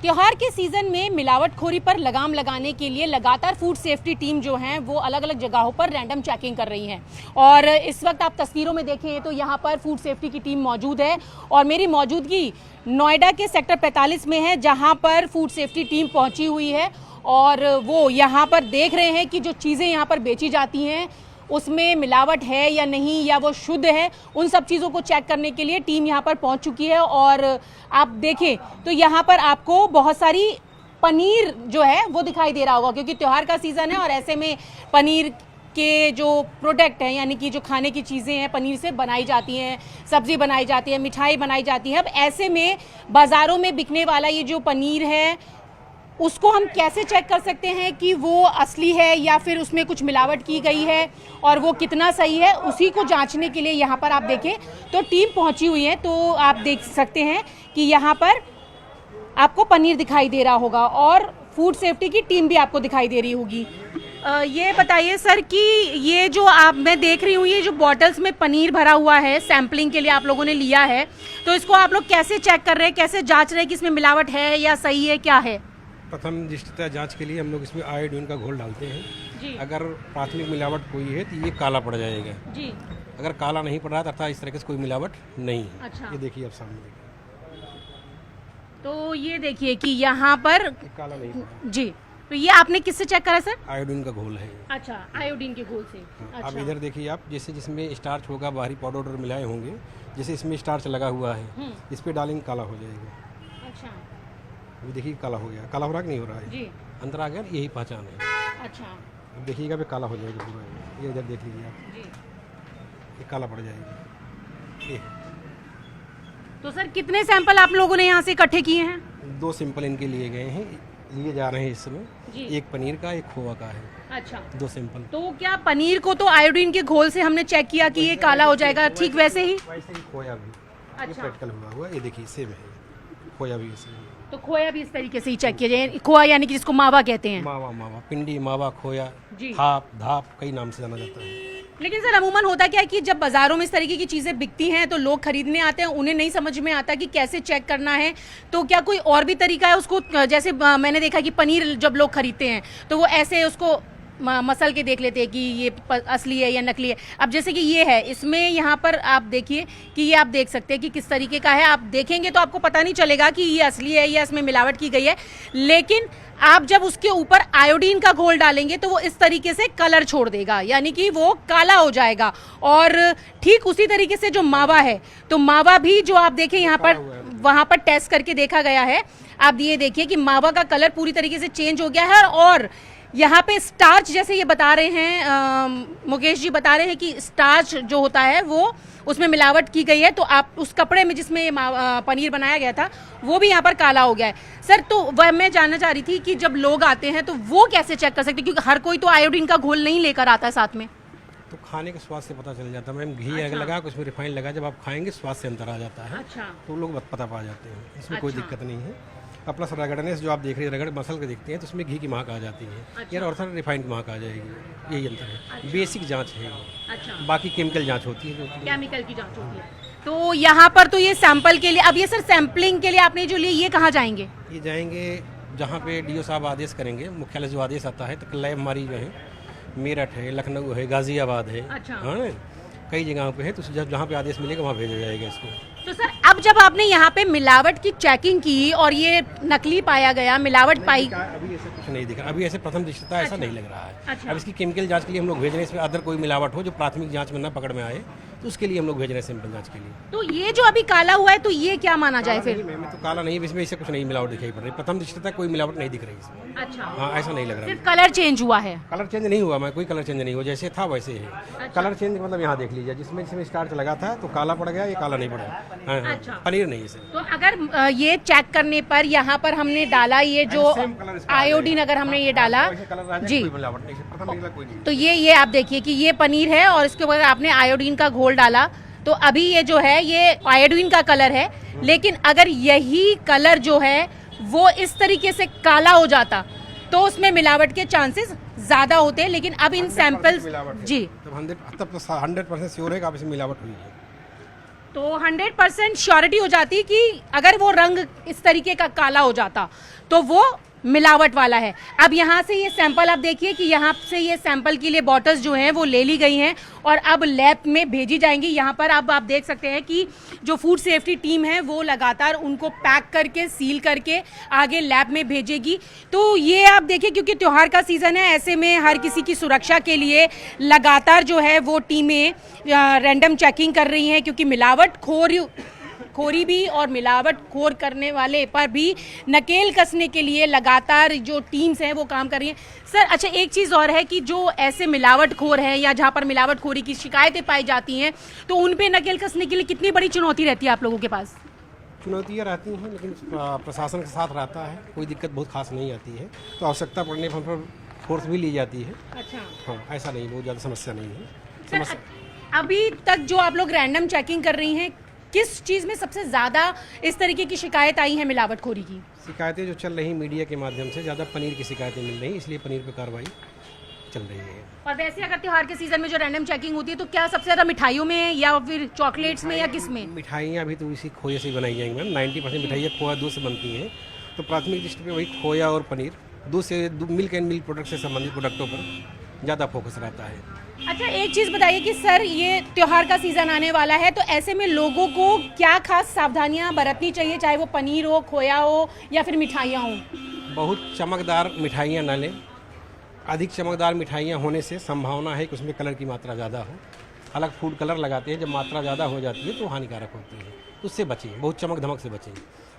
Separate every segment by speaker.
Speaker 1: त्योहार के सीजन में मिलावटखोरी पर लगाम लगाने के लिए लगातार फूड सेफ्टी टीम जो है वो अलग अलग जगहों पर रैंडम चेकिंग कर रही है। और इस वक्त आप तस्वीरों में देखें तो यहाँ पर फूड सेफ्टी की टीम मौजूद है और मेरी मौजूदगी नोएडा के सेक्टर 45 में है, जहाँ पर फूड सेफ्टी टीम पहुँची हुई है और वो यहाँ पर देख रहे हैं कि जो चीज़ें यहाँ पर बेची जाती हैं उसमें मिलावट है या नहीं, या वो शुद्ध है। उन सब चीज़ों को चेक करने के लिए टीम यहाँ पर पहुँच चुकी है। और आप देखें तो यहाँ पर आपको बहुत सारी पनीर जो है वो दिखाई दे रहा होगा, क्योंकि त्यौहार का सीज़न है और ऐसे में पनीर के जो प्रोडक्ट हैं यानी कि जो खाने की चीज़ें हैं पनीर से बनाई जाती हैं, सब्ज़ी बनाई जाती है, मिठाई बनाई जाती है। अब ऐसे में बाज़ारों में बिकने वाला ये जो पनीर है उसको हम कैसे चेक कर सकते हैं कि वो असली है या फिर उसमें कुछ मिलावट की गई है और वो कितना सही है, उसी को जांचने के लिए यहाँ पर आप देखें तो टीम पहुँची हुई है। तो आप देख सकते हैं कि यहाँ पर आपको पनीर दिखाई दे रहा होगा और फूड सेफ्टी की टीम भी आपको दिखाई दे रही होगी। ये बताइए सर कि ये जो मैं देख रही हूँ ये जो बॉटल्स में पनीर भरा हुआ है, सैम्पलिंग के लिए आप लोगों ने लिया है, तो इसको आप लोग कैसे चेक कर रहे हैं, कैसे जाँच रहे हैं कि इसमें मिलावट है या सही है, क्या है?
Speaker 2: प्रथम दृष्टया जांच के लिए हम लोग इसमें आयोडीन का घोल डालते हैं
Speaker 1: जी।
Speaker 2: अगर प्राथमिक मिलावट कोई है तो ये काला पड़ जाएगा
Speaker 1: जी।
Speaker 2: अगर काला नहीं पड़ रहा है अर्थात इस तरह से कोई मिलावट नहीं है।
Speaker 1: अच्छा।
Speaker 2: ये देखिए आप सामने देखिए,
Speaker 1: तो ये देखिए कि यहाँ पर
Speaker 2: ये काला नहीं पड़ रहा।
Speaker 1: जी, तो ये आपने किससे चेक करा सर?
Speaker 2: आयोडीन का घोल है।
Speaker 1: अच्छा, आयोडीन के घोल से।
Speaker 2: आप
Speaker 1: अच्छा।
Speaker 2: इधर देखिए, आप जैसे जिसमें स्टार्च होगा, बाहरी पाउडर वाउडर मिलाए होंगे, जैसे इसमें स्टार्च लगा हुआ है इस पे डालेंगे काला हो जाएगा।
Speaker 1: अच्छा।
Speaker 2: अभी देखिए काला हो गया, काला हो रहा है कि नहीं हो रहा है?
Speaker 1: जी।
Speaker 2: अंदर आ गया, यही पहचान है।
Speaker 1: अच्छा।
Speaker 2: अब देखिएगा भी काला हो जाएगा पूरा। ये इधर देख लीजिए आप,
Speaker 1: जी।
Speaker 2: ये काला पड़ जाएगा। ये
Speaker 1: तो सर कितने सैंपल आप लोगों ने यहाँ से इकट्ठे किए हैं?
Speaker 2: 2 सैंपल इनके लिए गए हैं, लिए जा रहे हैं इस समय।
Speaker 1: जी।
Speaker 2: एक पनीर का, एक खोआ का है।
Speaker 1: अच्छा।
Speaker 2: 2 सैंपल।
Speaker 1: तो क्या पनीर को तो आयोडीन के घोल से हमने चेक किया कि ये काला हो जाएगा, ठीक वैसे ही?
Speaker 2: वैसे ही खोया भी। ये
Speaker 1: अच्छा।
Speaker 2: प्रैक्टिकल हुआ ये देखिए सेम है, खोया भी इसे।
Speaker 1: तो खोया भी इस तरीके से ही चेक किया जाए। खोया यानी कि जिसको मावा कहते हैं।
Speaker 2: मावा, पिंडी, मावा, खोया,
Speaker 1: जी।
Speaker 2: थाप, धाप, कई नाम से जाना जाता है।
Speaker 1: लेकिन सर अमूमन होता क्या है कि जब बाजारों में इस तरीके की चीजें बिकती हैं तो लोग खरीदने आते हैं, उन्हें नहीं समझ में आता कि कैसे चेक करना है। तो क्या कोई और भी तरीका है उसको, जैसे मैंने देखा कि पनीर जब लोग खरीदते हैं तो वो ऐसे उसको मसल के देख लेते हैं कि ये असली है या नकली है। अब जैसे कि ये है, इसमें यहाँ पर आप देखिए कि ये आप देख सकते हैं कि किस तरीके का है। आप देखेंगे तो आपको पता नहीं चलेगा कि ये असली है या इसमें मिलावट की गई है, लेकिन आप जब उसके ऊपर आयोडीन का घोल डालेंगे तो वो इस तरीके से कलर छोड़ देगा, यानी कि वो काला हो जाएगा। और ठीक उसी तरीके से जो मावा है, तो मावा भी जो आप देखें यहाँ पर वहाँ पर टेस्ट करके देखा गया है। आप ये देखिए कि मावा का कलर पूरी तरीके से चेंज हो गया है और यहाँ पे स्टार्च, जैसे ये बता रहे हैं मुकेश जी बता रहे हैं कि स्टार्च जो होता है वो उसमें मिलावट की गई है। तो आप उस कपड़े में जिसमें पनीर बनाया गया था वो भी यहाँ पर काला हो गया है। सर तो वह मैं जानना चाह रही थी कि जब लोग आते हैं तो वो कैसे चेक कर सकते हैं, क्योंकि हर कोई तो आयोडीन का घोल नहीं लेकर आता है साथ में।
Speaker 2: तो खाने के स्वाद से पता चल जाता है मैम। घी अगर लगा उसमें रिफाइंड लगा, जब आप खाएंगे स्वाद से अंतर आ जाता है।
Speaker 1: अच्छा।
Speaker 2: तो लोग पता पा जाते हैं, इसमें कोई
Speaker 1: अच्छा।
Speaker 2: दिक्कत नहीं है। प्लस रगड़ने से जो आप देख रहे हैं, रगड़ मसल के देखते हैं तो उसमें घी की महक आ जाती है।
Speaker 1: अच्छा।
Speaker 2: यार और सर रिफाइंड की महक आ जाएगी, यही अंतर है।
Speaker 1: अच्छा।
Speaker 2: बेसिक जांच है,
Speaker 1: अच्छा।
Speaker 2: बाकी केमिकल जांच होती है जो
Speaker 1: केमिकल की जांच होती है। तो यहाँ पर तो ये सैंपल के लिए, अब ये सर सैंपलिंग के लिए आपने जो लिए ये कहाँ जाएंगे?
Speaker 2: ये जाएंगे जहाँ पे डीओ साहब आदेश करेंगे, मुख्यालय जो आदेश आता है। तो लैब हमारी जो है मेरठ है, लखनऊ है, गाजियाबाद है।
Speaker 1: अच्छा।
Speaker 2: हाँ, कई जगहों पे है। तो जहाँ पे आदेश मिलेगा वहाँ भेजा जाएगा इसको।
Speaker 1: तो सर अब जब आपने यहाँ पे मिलावट की चेकिंग की और ये नकली पाया गया, मिलावट पाई,
Speaker 2: अभी ऐसा कुछ नहीं दिख रहा। अभी ऐसे प्रथम दृष्टया ऐसा नहीं लग रहा है।
Speaker 1: अच्छा।
Speaker 2: अब इसकी केमिकल जांच के लिए हम लोग भेज रहे हैं, इसमें अदर कोई मिलावट हो जो प्राथमिक जांच में ना पकड़ में आए, तो उसके लिए हम लोग भेज रहे हैं सैंपल जांच के लिए।
Speaker 1: तो ये जो अभी काला हुआ है तो ये क्या माना जाए फिर?
Speaker 2: मैं तो काला नहीं, इसमें ऐसे कुछ नहीं मिलावट दिखाई पड़ रही। प्रथम दृष्टया कोई मिलावट नहीं दिख रही इसमें।
Speaker 1: अच्छा।
Speaker 2: हाँ, ऐसा नहीं लग रहा।
Speaker 1: सिर्फ कलर चेंज हुआ है?
Speaker 2: कलर चेंज नहीं हुआ, मैं कोई कलर चेंज नहीं हुआ, जैसे था वैसे है। कलर चेंज मतलब यहाँ देख लीजिए, जिसमें स्टार्च लगा था तो काला पड़ गया, ये काला नहीं पड़ा। हाँ,
Speaker 1: अच्छा।
Speaker 2: पनीर नहीं है।
Speaker 1: तो अगर ये चेक करने पर यहाँ पर हमने डाला ये जो आयोडीन, अगर हमने ये डाला जी, तो ये आप देखिए कि ये पनीर है और इसके बाद आपने आयोडीन का घोल डाला, तो अभी ये जो है ये आयोडीन का कलर है। लेकिन अगर यही कलर जो है वो इस तरीके से काला हो जाता तो उसमें मिलावट के चांसेस ज्यादा होते हैं। लेकिन अब इन सैंपल्स जी,
Speaker 2: तब 100% श्योर है कि आप इसमें मिलावट हुई है।
Speaker 1: तो 100% श्योरिटी हो जाती कि अगर वो रंग इस तरीके का काला हो जाता तो वो मिलावट वाला है। अब यहाँ से ये सैंपल आप देखिए कि यहाँ से ये सैंपल के लिए बॉटल्स जो हैं वो ले ली गई हैं और अब लैब में भेजी जाएंगी। यहाँ पर अब आप देख सकते हैं कि जो फूड सेफ्टी टीम है वो लगातार उनको पैक करके सील करके आगे लैब में भेजेगी। तो ये आप देखिए क्योंकि त्यौहार का सीज़न है, ऐसे में हर किसी की सुरक्षा के लिए लगातार जो है वो टीमें रैंडम चेकिंग कर रही हैं, क्योंकि खोरी भी और मिलावट खोर करने वाले पर भी नकेल कसने के लिए लगातार जो टीम्स हैं वो काम कर रही हैं। सर अच्छा, एक चीज़ और है कि जो ऐसे मिलावट खोर हैं या जहाँ पर मिलावट खोरी की शिकायतें पाई जाती हैं तो उन पे नकेल कसने के लिए कितनी बड़ी चुनौती रहती है आप लोगों के पास?
Speaker 2: चुनौतियाँ रहती हैं, लेकिन प्रशासन के साथ रहता है, कोई दिक्कत बहुत खास नहीं आती है। तो आवश्यकता पड़ने पर फोर्स भी ली जाती है।
Speaker 1: अच्छा,
Speaker 2: हाँ, ऐसा नहीं, बहुत ज़्यादा समस्या नहीं है।
Speaker 1: सर, अभी तक जो आप लोग रैंडम चेकिंग कर रही हैं, किस चीज़ में सबसे ज़्यादा इस तरीके की शिकायत आई है मिलावटखोरी की?
Speaker 2: शिकायतें जो चल रही मीडिया के माध्यम से ज़्यादा पनीर की शिकायतें मिल रही, इसलिए पनीर पर कार्रवाई चल रही है।
Speaker 1: और वैसे अगर त्योहार के सीजन में जो रैंडम चेकिंग होती है तो क्या सबसे ज़्यादा मिठाइयों में या फिर चॉकलेट्स में या किस में?
Speaker 2: मिठाइयाँ भी तो इसी खोए से बनाई जाएंगी मैम। 90% मिठाइयाँ खोया दूध से बनती हैं, तो प्राथमिक दृष्टि पे वही खोया और पनीर दूध से, मिल्क एंड मिल्क प्रोडक्ट से संबंधित प्रोडक्टों पर ज़्यादा फोकस रहता है।
Speaker 1: अच्छा, एक चीज़ बताइए कि सर ये त्योहार का सीज़न आने वाला है, तो ऐसे में लोगों को क्या खास सावधानियां बरतनी चाहिए, चाहे वो पनीर हो, खोया हो या फिर मिठाइयाँ हो?
Speaker 2: बहुत चमकदार मिठाइयाँ न लें। अधिक चमकदार मिठाइयाँ होने से संभावना है कि उसमें कलर की मात्रा ज़्यादा हो। अलग फूड कलर लगाते हैं, जब मात्रा ज़्यादा हो जाती है तो हानिकारक होती है, उससे बचें। बहुत चमक धमक से बचें।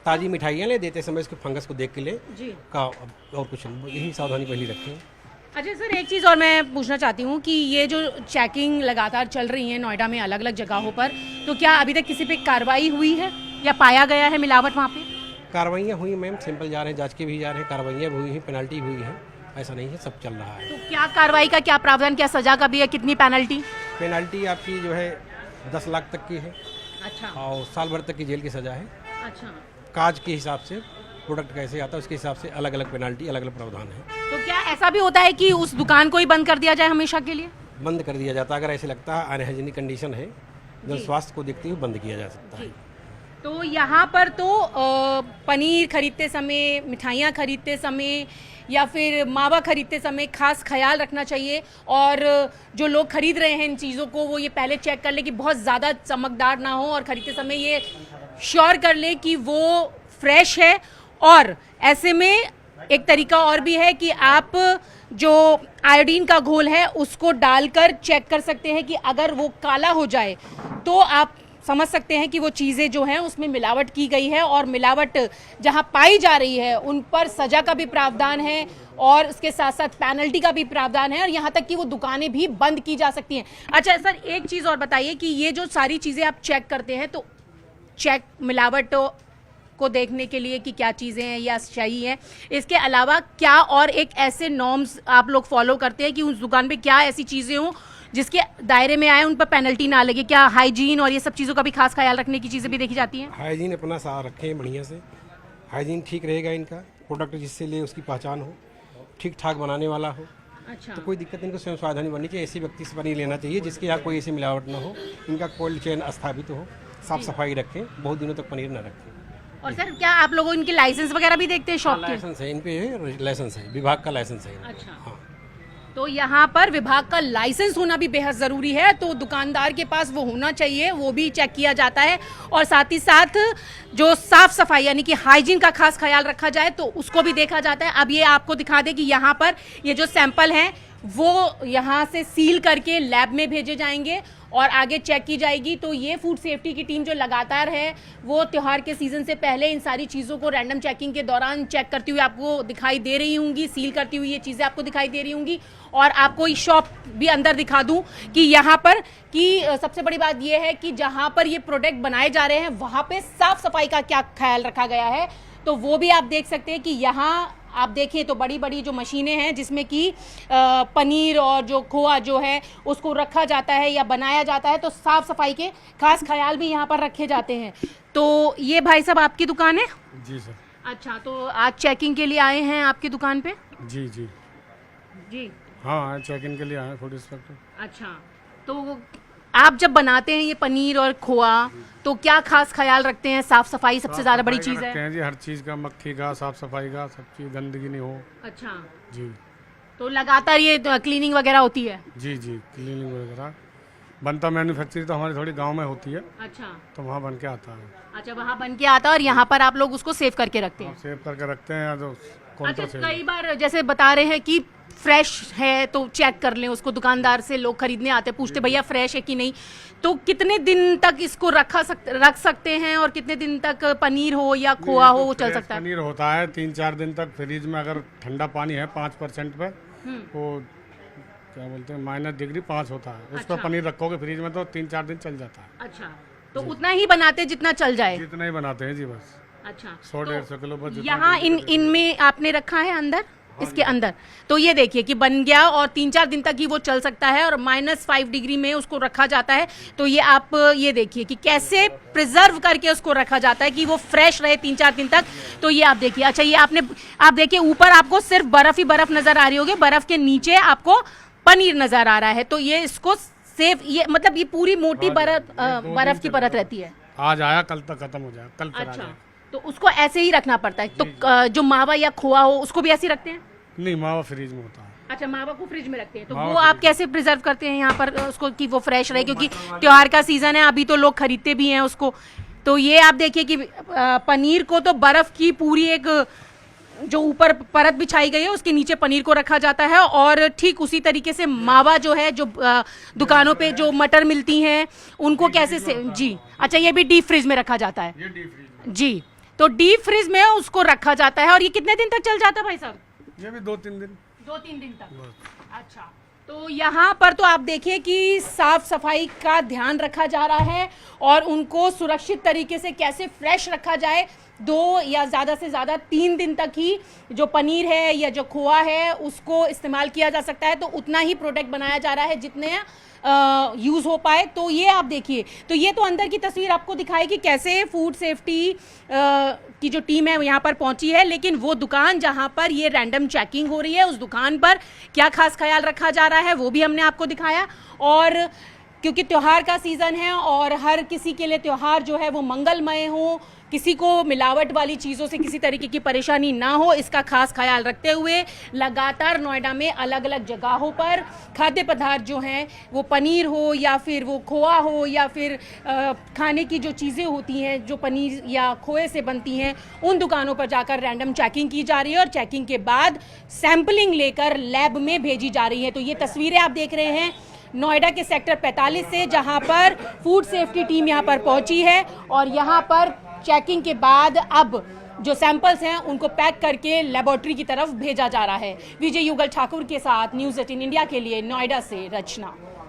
Speaker 2: ताज़ी मिठाइयाँ लें, देते समय इसके फंगस को देख के लें
Speaker 1: जी
Speaker 2: का, और कुछ यही सावधानी पहले रखें।
Speaker 1: अच्छा सर, एक चीज़ और मैं पूछना चाहती हूँ कि ये जो चेकिंग लगातार चल रही है नोएडा में अलग अलग जगहों पर, तो क्या अभी तक किसी पे कार्रवाई हुई है या पाया गया है मिलावट वहाँ पे?
Speaker 2: कार्रवाइयाँ हुई मैम, सैंपल जा रहे हैं, जांच के भी जा रहे हैं, कार्रवाइयाँ भी हुई हैं, पेनल्टी हुई है। ऐसा नहीं है, सब चल रहा है।
Speaker 1: तो क्या कार्रवाई का क्या प्रावधान, क्या सजा का भी है, कितनी पेनल्टी?
Speaker 2: पेनल्टी आपकी जो है 10 लाख तक की है।
Speaker 1: अच्छा,
Speaker 2: और साल भर तक की जेल की सज़ा है।
Speaker 1: अच्छा,
Speaker 2: काज के हिसाब से प्रोडक्ट कैसे आता है उसके हिसाब से अलग अलग पेनल्टी, अलग अलग प्रावधान है।
Speaker 1: तो क्या ऐसा भी होता है कि उस दुकान को ही बंद कर दिया जाए हमेशा के लिए?
Speaker 2: बंद कर दिया जाता है, अगर ऐसे लगता है अनहाइजीनिक कंडीशन है, जन स्वास्थ्य को देखते हुए बंद किया जा सकता है।
Speaker 1: तो यहाँ पर तो पनीर खरीदते समय, मिठाइयाँ खरीदते समय या फिर मावा खरीदते समय खास ख्याल रखना चाहिए, और जो लोग खरीद रहे हैं इन चीज़ों को वो ये पहले चेक कर ले कि बहुत ज़्यादा चमकदार ना हो, और खरीदते समय ये श्योर कर ले कि वो फ्रेश है। और ऐसे में एक तरीका और भी है कि आप जो आयोडीन का घोल है उसको डालकर चेक कर सकते हैं कि अगर वो काला हो जाए तो आप समझ सकते हैं कि वो चीज़ें जो हैं उसमें मिलावट की गई है, और मिलावट जहां पाई जा रही है उन पर सजा का भी प्रावधान है और उसके साथ साथ पेनल्टी का भी प्रावधान है, और यहाँ तक कि वो दुकानें भी बंद की जा सकती हैं। अच्छा सर, एक चीज़ और बताइए कि ये जो सारी चीज़ें आप चेक करते हैं तो चेक मिलावट को देखने के लिए कि क्या चीज़ें हैं या सही है, इसके अलावा क्या और एक ऐसे नॉर्म्स आप लोग फॉलो करते हैं कि उस दुकान पे क्या ऐसी चीज़ें हों जिसके दायरे में आए, उन पर पेनल्टी ना लगे? क्या हाइजीन और ये सब चीज़ों का भी खास ख्याल रखने की चीज़ें भी देखी जाती हैं?
Speaker 2: हाइजीन अपना साथ रखें बढ़िया से, हाइजीन ठीक रहेगा इनका, प्रोडक्ट जिससे ले उसकी पहचान हो, ठीक ठाक बनाने वाला हो।
Speaker 1: अच्छा,
Speaker 2: तो कोई दिक्कत नहीं, इनको स्वयं सावधानी बननी चाहिए। ऐसे व्यक्ति से पनीर लेना चाहिए जिसके यहाँ कोई ऐसी मिलावट ना हो, इनका कोल्ड चेन स्थापित हो, साफ सफाई रखें, बहुत दिनों तक पनीर ना रखें।
Speaker 1: और सर क्या आप लोगों इनके लाइसेंस वगैरह भी देखते हैं शॉप के?
Speaker 2: लाइसेंस है इन पे, लाइसेंस है, विभाग का लाइसेंस है।
Speaker 1: अच्छा,
Speaker 2: हाँ।
Speaker 1: तो यहाँ पर विभाग का लाइसेंस होना भी बेहद ज़रूरी है, तो दुकानदार के पास वो होना चाहिए, वो भी चेक किया जाता है, और साथ ही साथ जो साफ सफाई यानी कि हाइजीन का खास ख्याल रखा जाए तो उसको भी देखा जाता है। अब ये आपको दिखा दे कि यहाँ पर ये जो सैंपल हैं वो यहाँ से सील करके लैब में भेजे जाएंगे और आगे चेक की जाएगी। तो ये फूड सेफ्टी की टीम जो लगातार है वो त्यौहार के सीज़न से पहले इन सारी चीज़ों को रैंडम चेकिंग के दौरान चेक करती हुई आपको दिखाई दे रही होंगी, सील करती हुई ये चीज़ें आपको दिखाई दे रही होंगी। और आपको इस शॉप भी अंदर दिखा दूं कि यहाँ पर कि सबसे बड़ी बात ये है कि जहाँ पर ये प्रोडक्ट बनाए जा रहे हैं वहाँ पे साफ सफाई का क्या ख्याल रखा गया है, तो वो भी आप देख सकते हैं कि यहाँ आप देखें तो बड़ी बड़ी जो मशीनें हैं जिसमें कि पनीर और जो खोआ जो है उसको रखा जाता है या बनाया जाता है, तो साफ सफाई के खास ख्याल भी यहाँ पर रखे जाते हैं। तो ये भाई साहब आपकी दुकान है?
Speaker 3: जी सर।
Speaker 1: अच्छा, तो आज चेकिंग के लिए आए हैं आपकी दुकान पे?
Speaker 3: जी जी
Speaker 1: जी
Speaker 3: हाँ, चेक इन के लिए आए फूड इंस्पेक्टर।
Speaker 1: अच्छा, तो आप जब बनाते हैं ये पनीर और खोआ तो क्या खास ख्याल रखते हैं? साफ सफाई सबसे ज्यादा बड़ी चीज
Speaker 3: रखते
Speaker 1: है।
Speaker 3: हैं जी, हर चीज़ का, मक्खी का, साफ सफाई का, सब चीज़ गंदगी नहीं हो।
Speaker 1: अच्छा,
Speaker 3: जी
Speaker 1: तो लगातार ये क्लीनिंग वगैरह होती है।
Speaker 3: जी जी, क्लीनिंग वगैरह बनता, मैन्युफैक्चरिंग तो हमारी थोड़ी गांव में होती है,
Speaker 1: अच्छा
Speaker 3: तो वहाँ बन के आता है।
Speaker 1: अच्छा, वहाँ बन के आता है और यहाँ पर आप लोग उसको सेव करके रखते हैं।
Speaker 3: सेव करके रखते हैं, या तो काउंटर
Speaker 1: अच्छा,
Speaker 3: से।
Speaker 1: कई बार जैसे बता रहे हैं कि फ्रेश है तो चेक कर लें उसको, दुकानदार से लोग खरीदने आते पूछते भैया फ्रेश है कि नहीं, तो कितने दिन तक इसको रख सकते हैं और कितने दिन तक पनीर हो या खोआ हो वो चल
Speaker 3: फ्रेश
Speaker 1: सकता है?
Speaker 3: पनीर होता है 3-4 दिन तक फ्रिज में, अगर ठंडा पानी है 5% पे, वो क्या बोलते हैं -5 होता है, उस पर
Speaker 1: अच्छा।
Speaker 3: पनीर रखोगे फ्रिज में तो 3-4 दिन चल जाता है।
Speaker 1: अच्छा, तो उतना ही बनाते जितना चल जाए।
Speaker 3: जितना ही बनाते हैं जी, बस
Speaker 1: अच्छा,
Speaker 3: 100-150 किलो बस जितना
Speaker 1: यहाँ इनमें आपने रखा है अंदर, इसके अंदर, तो ये देखिए कि बन गया और 3-4 दिन तक ही वो चल सकता है और -5 डिग्री में उसको रखा जाता है। तो ये आप ये देखिए कि कैसे प्रिजर्व करके उसको रखा जाता है कि वो फ्रेश रहे 3-4 दिन तक। तो ये आप देखिए, अच्छा ये आप देखिए ऊपर आपको सिर्फ बर्फ ही बर्फ नजर आ रही होगी, बर्फ के नीचे आपको पनीर नजर आ रहा है। तो ये इसको सेव, ये मतलब ये पूरी मोटी बर्फ की परत रहती है।
Speaker 3: आज आया कल तक खत्म हो जाएगा, कल फिर आ
Speaker 1: अच्छा,
Speaker 3: जाएगा।
Speaker 1: तो उसको ऐसे ही रखना पड़ता है। तो जो मावा या खोआ हो उसको भी ऐसे ही रखते हैं?
Speaker 3: नहीं, मावा फ्रिज में होता है।
Speaker 1: अच्छा, मावा को फ्रिज में रखते हैं, तो
Speaker 3: मावा
Speaker 1: वो आप कैसे प्रिजर्व करते हैं यहाँ पर उसको कि वो फ्रेश रहे? क्योंकि त्योहार का सीजन है, अभी तो लोग खरीदते भी हैं उसको। तो ये आप देखिए कि पनीर को तो बर्फ की पूरी एक जो ऊपर परत बिछाई गई है उसके नीचे पनीर को रखा जाता है, और ठीक उसी तरीके से मावा जो है, जो दुकानों पे जो मटर मिलती हैं उनको कैसे से जी, अच्छा ये भी डीप फ्रिज में रखा जाता है।
Speaker 3: ये डीप फ्रिज में।
Speaker 1: जी, तो डीप फ्रिज में उसको रखा जाता है। और ये कितने दिन तक चल जाता है भाई साहब?
Speaker 3: ये भी 2-3 दिन।
Speaker 1: 2-3 दिन तक। अच्छा, तो यहाँ पर तो आप देखिए कि साफ सफाई का ध्यान रखा जा रहा है और उनको सुरक्षित तरीके से कैसे फ्रेश रखा जाए। 2 या ज़्यादा से ज़्यादा 3 दिन तक ही जो पनीर है या जो खोआ है उसको इस्तेमाल किया जा सकता है, तो उतना ही प्रोडक्ट बनाया जा रहा है जितने यूज़ हो पाए। तो ये आप देखिए, तो ये तो अंदर की तस्वीर आपको दिखाई कि कैसे फूड सेफ्टी की जो टीम है यहाँ पर पहुंची है, लेकिन वो दुकान जहाँ पर ये रैंडम चेकिंग हो रही है उस दुकान पर क्या खास ख्याल रखा जा रहा है वो भी हमने आपको दिखाया। और क्योंकि त्यौहार का सीज़न है और हर किसी के लिए त्यौहार जो है वो मंगलमय हो, किसी को मिलावट वाली चीज़ों से किसी तरीके की परेशानी ना हो, इसका खास ख्याल रखते हुए लगातार नोएडा में अलग अलग जगहों पर खाद्य पदार्थ जो हैं वो पनीर हो या फिर वो खोआ हो या फिर खाने की जो चीज़ें होती हैं जो पनीर या खोए से बनती हैं, उन दुकानों पर जाकर रैंडम चेकिंग की जा रही है और चेकिंग के बाद सैंपलिंग लेकर लैब में भेजी जा रही है। तो ये तस्वीरें आप देख रहे हैं नोएडा के सेक्टर 45 से, जहां पर फूड सेफ्टी टीम यहां पर पहुंची है और यहां पर चेकिंग के बाद अब जो सैंपल्स हैं उनको पैक करके लेबोरेटरी की तरफ भेजा जा रहा है। विजय युगल ठाकुर के साथ न्यूज़ 18 इंडिया के लिए नोएडा से रचना।